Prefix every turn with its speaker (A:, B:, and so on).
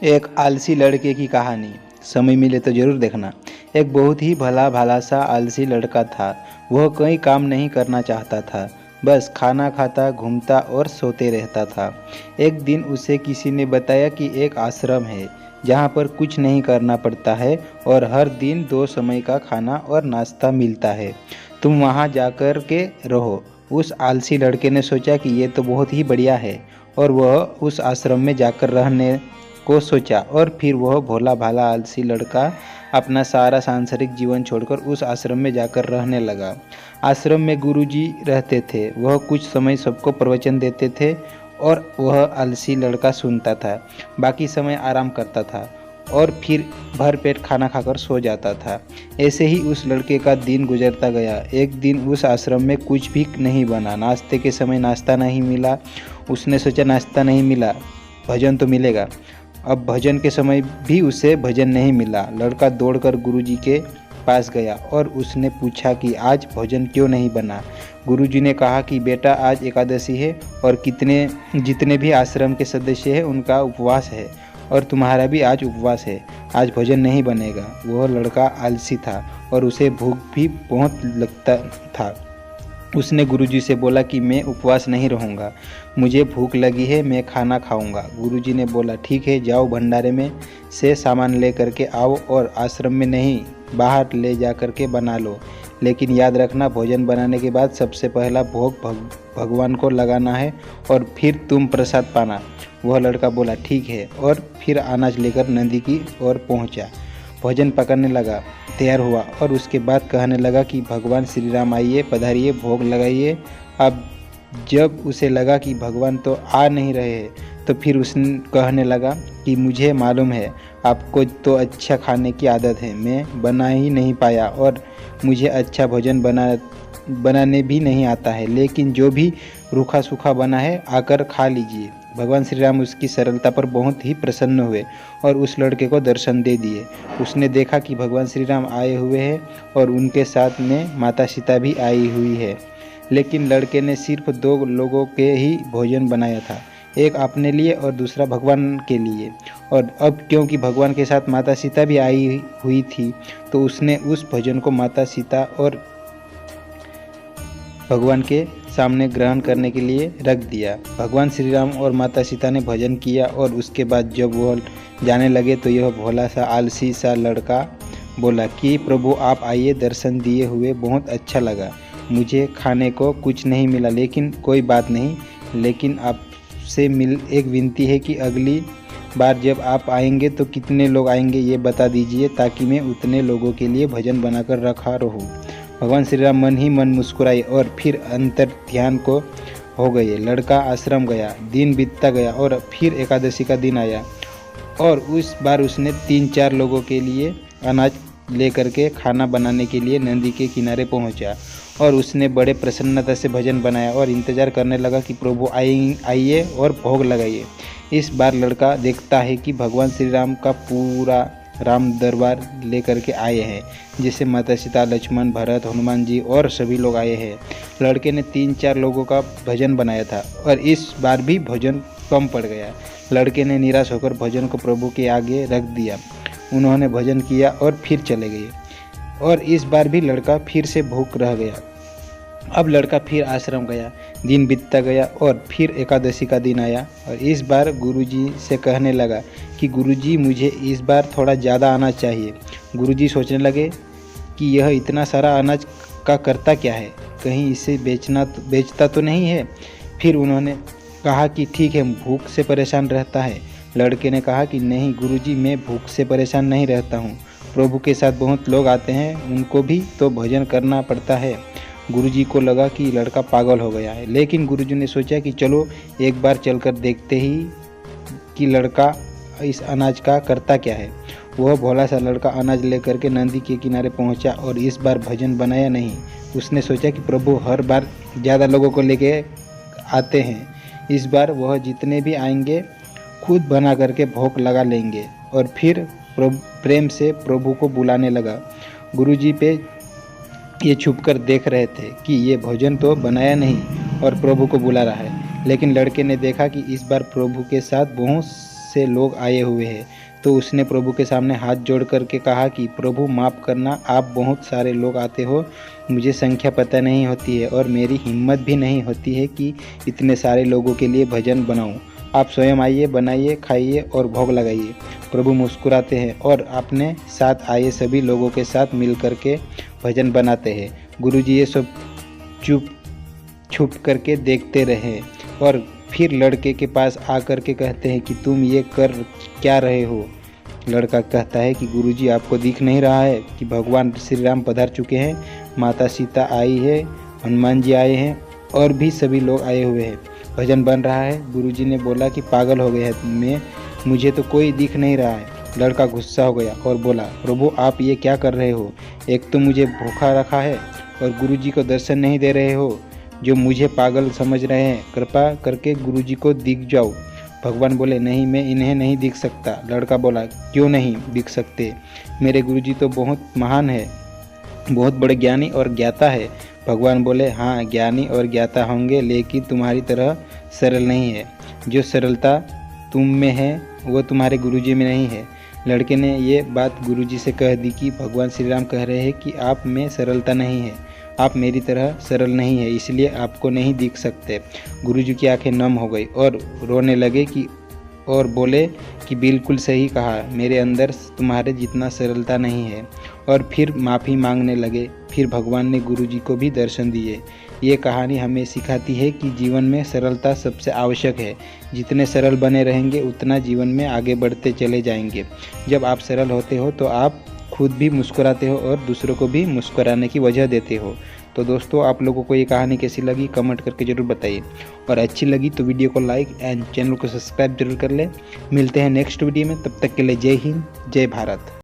A: एक आलसी लड़के की कहानी। समय मिले तो जरूर देखना। एक बहुत ही भला भाला सा आलसी लड़का था। वह कोई काम नहीं करना चाहता था, बस खाना खाता, घूमता और सोते रहता था। एक दिन उसे किसी ने बताया कि एक आश्रम है जहाँ पर कुछ नहीं करना पड़ता है और हर दिन 2 समय का खाना और नाश्ता मिलता है। तुम वहाँ जाकर के रहो। उस आलसी लड़के ने सोचा कि ये तो बहुत ही बढ़िया है और वह उस आश्रम में जाकर रहने को सोचा। और फिर वह भोला भाला आलसी लड़का अपना सारा सांसारिक जीवन छोड़कर उस आश्रम में जाकर रहने लगा। आश्रम में गुरुजी रहते थे। वह कुछ समय सबको प्रवचन देते थे और वह आलसी लड़का सुनता था। बाकी समय आराम करता था और फिर भर पेट खाना खाकर सो जाता था। ऐसे ही उस लड़के का दिन गुजरता गया। एक दिन उस आश्रम में कुछ भी नहीं बना। नाश्ते के समय नाश्ता नहीं मिला। उसने सोचा नाश्ता नहीं मिला, भजन तो मिलेगा। अब भजन के समय भी उसे भजन नहीं मिला। लड़का दौड़कर गुरुजी के पास गया और उसने पूछा कि आज भोजन क्यों नहीं बना। गुरुजी ने कहा कि बेटा, आज एकादशी है और जितने भी आश्रम के सदस्य हैं उनका उपवास है और तुम्हारा भी आज उपवास है। आज भोजन नहीं बनेगा। वह लड़का आलसी था और उसे भूख भी बहुत लगता था। उसने गुरुजी से बोला कि मैं उपवास नहीं रहूँगा, मुझे भूख लगी है, मैं खाना खाऊंगा। गुरुजी ने बोला ठीक है, जाओ भंडारे में से सामान ले करके आओ और आश्रम में नहीं, बाहर ले जा करके बना लो। लेकिन याद रखना, भोजन बनाने के बाद सबसे पहला भोग भगवान को लगाना है और फिर तुम प्रसाद पाना। वह लड़का बोला ठीक है और फिर अनाज लेकर नदी की ओर पहुँचा। भोजन पकाने लगा, तैयार हुआ और उसके बाद कहने लगा कि भगवान श्री राम आइए, पधारिए, भोग लगाइए। अब जब उसे लगा कि भगवान तो आ नहीं रहे हैं तो फिर उसने कहने लगा कि मुझे मालूम है आपको तो अच्छा खाने की आदत है, मैं बना ही नहीं पाया और मुझे अच्छा भोजन बनाने भी नहीं आता है, लेकिन जो भी रूखा सूखा बना है आकर खा लीजिए। भगवान श्री राम उसकी सरलता पर बहुत ही प्रसन्न हुए और उस लड़के को दर्शन दे दिए। उसने देखा कि भगवान श्री राम आए हुए हैं और उनके साथ में माता सीता भी आई हुई है। लेकिन लड़के ने सिर्फ 2 लोगों के ही भोजन बनाया था, एक अपने लिए और दूसरा भगवान के लिए। और अब क्योंकि भगवान के साथ माता सीता भी आई हुई थी तो उसने उस भोजन को माता सीता और भगवान के सामने ग्रहण करने के लिए रख दिया। भगवान श्री राम और माता सीता ने भजन किया और उसके बाद जब वह जाने लगे तो यह भोला सा आलसी सा लड़का बोला कि प्रभु आप आइए, दर्शन दिए हुए बहुत अच्छा लगा। मुझे खाने को कुछ नहीं मिला, लेकिन कोई बात नहीं। लेकिन आपसे एक विनती है कि अगली बार जब आप आएंगे तो कितने लोग आएंगे ये बता दीजिए, ताकि मैं उतने लोगों के लिए भजन बनाकर रखा रहूं। भगवान श्री राम मन ही मन मुस्कुराए और फिर अंतर ध्यान को हो गए। लड़का आश्रम गया, दिन बीतता गया और फिर एकादशी का दिन आया और उस बार उसने 3-4 लोगों के लिए अनाज लेकर के खाना बनाने के लिए नदी के किनारे पहुंचा और उसने बड़े प्रसन्नता से भजन बनाया और इंतजार करने लगा कि प्रभु आइए और भोग लगाइए। इस बार लड़का देखता है कि भगवान श्री राम का पूरा राम दरबार लेकर के आए हैं, जैसे माता सीता, लक्ष्मण, भरत, हनुमान जी और सभी लोग आए हैं। लड़के ने 3-4 लोगों का भजन बनाया था और इस बार भी भोजन कम पड़ गया। लड़के ने निराश होकर भोजन को प्रभु के आगे रख दिया। उन्होंने भजन किया और फिर चले गए और इस बार भी लड़का फिर से भूख रह गया। अब लड़का फिर आश्रम गया, दिन बीतता गया और फिर एकादशी का दिन आया और इस बार गुरुजी से कहने लगा कि गुरुजी मुझे इस बार थोड़ा ज़्यादा अनाज चाहिए। गुरुजी सोचने लगे कि यह इतना सारा अनाज का करता क्या है, कहीं इसे बेचता तो नहीं है। फिर उन्होंने कहा कि ठीक है, भूख से परेशान रहता है। लड़के ने कहा कि नहीं गुरुजी, मैं भूख से परेशान नहीं रहता हूँ, प्रभु के साथ बहुत लोग आते हैं, उनको भी तो भोजन करना पड़ता है। गुरुजी को लगा कि लड़का पागल हो गया है, लेकिन गुरुजी ने सोचा कि चलो एक बार चलकर देखते ही कि लड़का इस अनाज का करता क्या है। वह भोला सा लड़का अनाज लेकर के नदी के किनारे पहुंचा और इस बार भजन बनाया नहीं। उसने सोचा कि प्रभु हर बार ज़्यादा लोगों को लेके आते हैं, इस बार वह जितने भी आएंगे खुद बना करके भोग लगा लेंगे। और फिर प्रेम से प्रभु को बुलाने लगा। गुरुजी पे ये छुपकर देख रहे थे कि ये भोजन तो बनाया नहीं और प्रभु को बुला रहा है, लेकिन लड़के ने देखा कि इस बार प्रभु के साथ बहुत से लोग आए हुए हैं। तो उसने प्रभु के सामने हाथ जोड़ करके कहा कि प्रभु माफ़ करना, आप बहुत सारे लोग आते हो, मुझे संख्या पता नहीं होती है और मेरी हिम्मत भी नहीं होती है कि इतने सारे लोगों के लिए भजन बनाऊं। आप स्वयं आइए, बनाइए, खाइए और भोग लगाइए। प्रभु मुस्कुराते हैं और अपने साथ आए सभी लोगों के साथ मिल करके भजन बनाते हैं। गुरुजी ये सब चुप छुप करके देखते रहे और फिर लड़के के पास आकर के कहते हैं कि तुम ये कर क्या रहे हो। लड़का कहता है कि गुरुजी आपको दिख नहीं रहा है कि भगवान श्री राम पधार चुके हैं, माता सीता आई है, हनुमान जी आए हैं और भी सभी लोग आए हुए हैं, भजन बन रहा है। गुरुजी ने बोला कि पागल हो गए हैं, मुझे तो कोई दिख नहीं रहा है। लड़का गुस्सा हो गया और बोला, प्रभु आप ये क्या कर रहे हो? एक तो मुझे भूखा रखा है और गुरुजी को दर्शन नहीं दे रहे हो, जो मुझे पागल समझ रहे हैं, कृपा करके गुरुजी को दिख जाओ। भगवान बोले, नहीं, मैं इन्हें नहीं दिख सकता। लड़का बोला, क्यों नहीं दिख सकते? मेरे गुरुजी तो बहुत महान है, बहुत बड़े ज्ञानी और ज्ञाता है। भगवान बोले, हाँ ज्ञानी और ज्ञाता होंगे, लेकिन तुम्हारी तरह सरल नहीं है। जो सरलता तुम में है वो तुम्हारे गुरुजी में नहीं है। लड़के ने ये बात गुरुजी से कह दी कि भगवान श्री राम कह रहे हैं कि आप में सरलता नहीं है, आप मेरी तरह सरल नहीं है, इसलिए आपको नहीं दिख सकते। गुरुजी की आंखें नम हो गई और रोने लगे और बोले कि बिल्कुल सही कहा, मेरे अंदर तुम्हारे जितना सरलता नहीं है। और फिर माफ़ी मांगने लगे। फिर भगवान ने गुरुजी को भी दर्शन दिए। ये कहानी हमें सिखाती है कि जीवन में सरलता सबसे आवश्यक है। जितने सरल बने रहेंगे उतना जीवन में आगे बढ़ते चले जाएंगे। जब आप सरल होते हो तो आप खुद भी मुस्कुराते हो और दूसरों को भी मुस्कुराने की वजह देते हो। तो दोस्तों, आप लोगों को ये कहानी कैसी लगी कमेंट करके ज़रूर बताइए, और अच्छी लगी तो वीडियो को लाइक एंड चैनल को सब्सक्राइब जरूर कर लें। मिलते हैं नेक्स्ट वीडियो में, तब तक के लिए जय हिंद, जय भारत।